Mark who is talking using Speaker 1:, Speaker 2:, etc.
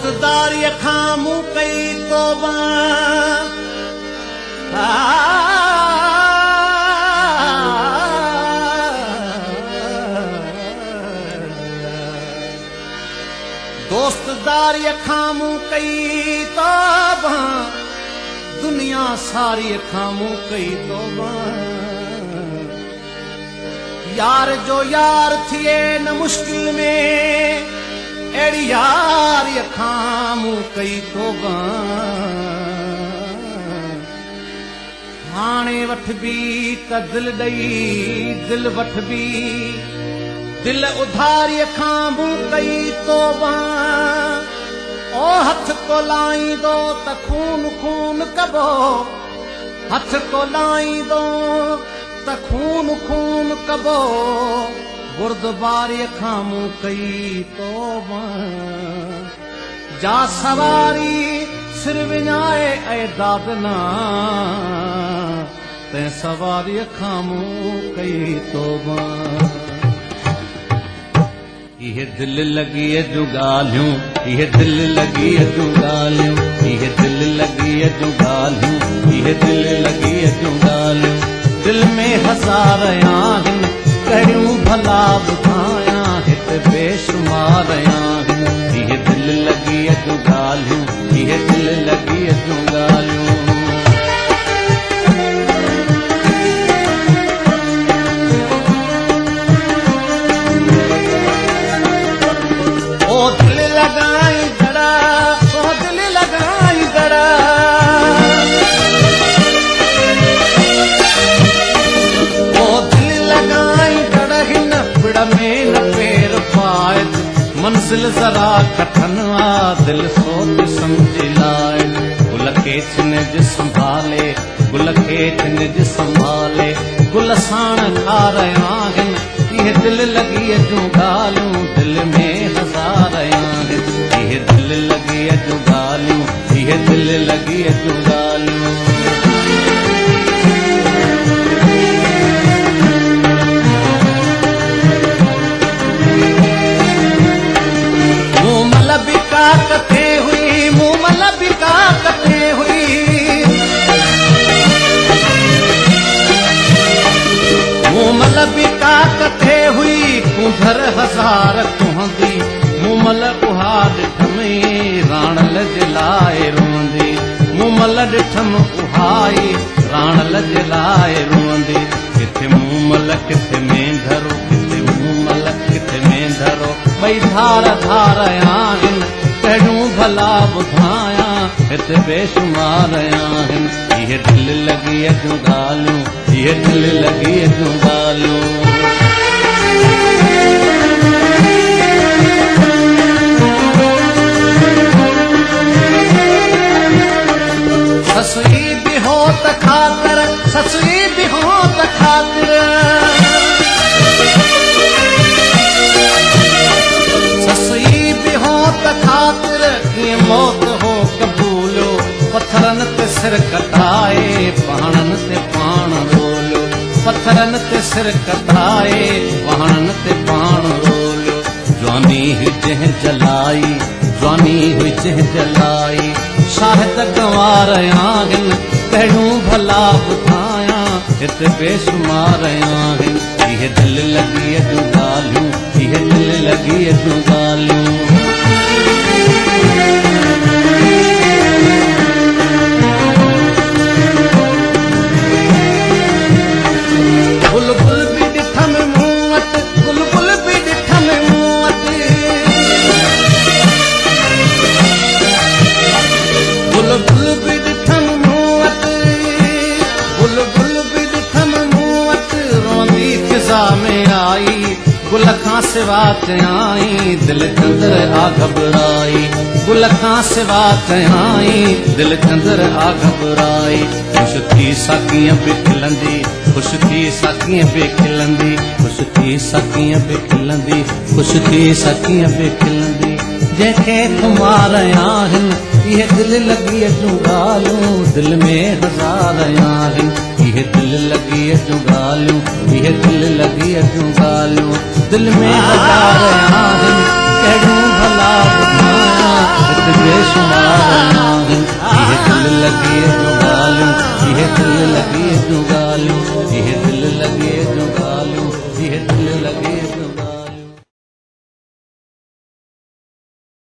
Speaker 1: दोस्तदारी खां मूं कई तौबा दोस्तदारी खां मूं कई तौबा दुनिया सारी खां मूं कई तौबा यार जो यार थिए न मुश्किल में एड़ी यार खां मूं कई तौबा हाणे वठ बी त दिल ॾई दिल वठ बी दिल उधारी खां मूं कई तौबा ओ हथ कोलाईंदो त खून खून कबो हथ कोलाईंदो त खून खून कबो गुरुद्वारे खां मूं कई तौबा जा सवारी सिर विञाए ऐं दादना तैं सवारी खां मूं कई तौबा इहे दिल लगी जूं ॻाल्हियूं इहे दिल लगी जूं ॻाल्हियूं इहे दिल लगी जूं ॻाल्हियूं इहे दिल लगी जूं ॻाल्हियूं दिल में हज़ार आहिनि कहिड़ियूं भला ॿुधायां हिते बेशुमार आहिनि इहे दिल लगी जूं ॻाल्हियूं इहे दिल लगी जूं ॻाल्हियूं मंजिल जरा कठन आ दिल सोच समझ लाए गुल खे निज संभाले गुल खे निज संभाले गुल साण खार आहिनि इहे दिल लगी जूं ॻाल्हियूं दिल में हज़ार आहिनि इहे दिल लगी जूं ॻाल्हियूं इहे दिल लगी जूं ॻाल्हियूं कथे हुई मूमल बिका कथे हुई मूमल बिका कथे हुई कुंभर हज़ार कुहंदी मूमल उहा ॾिठ में राणल जे लाइ रोंदी मूमल ॾिठम उहाई राणल जे लाइ रोंदी किथे मूमल किथे मेंढरो किथे मूमल किथे मेंढरो ॿई धार धार आहिनि कहिड़ियूं भला ॿुधायां हिते बेशुमार आहिनि इहे दिल लगी जूं ॻाल्हियूं इहे दिल लगी जूं ॻाल्हियूं ससुई बि हो त ख़ातिर ससुई बि हो त ख़ातिर ससुई बि हो त ख़ातिर कीअं मौत हो कबूलियो पत्थरनि ते सिर कटाए पहाड़नि ते पाण रोलियो पत्थरनि ते सिर कटाए पहाड़नि ते पाण रोलियो जवानी हुई जंहिं जलाई जवानी हुई जंहिं जलाई शाहिद गंवार आहिनि कहिड़ियूं भला ॿुधायां हिते बेशुमार आहिनि इहे दिल लगी जूं ॻाल्हियूं इहे दिल लगी जूं ॻाल्हियूं बुलबुल बि ॾिठम मूं वटि बुलबुल बि ॾिठम मूं वटि बुलबुल बि ॾिठम मूं वटि बुलबुल बि ॾिठम मूं वटि रोंदी फिज़ा में आई गुल खां सिवा चयाई दिल चंदर आ घबराई गुल खां सिवा चयाई दिल चंदर आ घबराई खुश थी सकीअ बि खिलंदी खुश थी सकीअ बि खिलंदी खुश थी सकीअ बि खिलंदी खुश थी सकीअ बि खिलंदी जंहिंखे खुमार आहिनि इहे दिल लगी जूं ॻाल्हियूं दिल में हज़ार आहिनि इहे दिल लगी जूं ॻाल्हियूं इहे दिल लगी जूं ॻाल्हियूं दिल में हज़ार आहिनि कहिड़ियूं भला ॿुधायां शुमार ये दिल लगे जो गालूं, ये दिल लगे जो गालूं, ये दिल लगे जो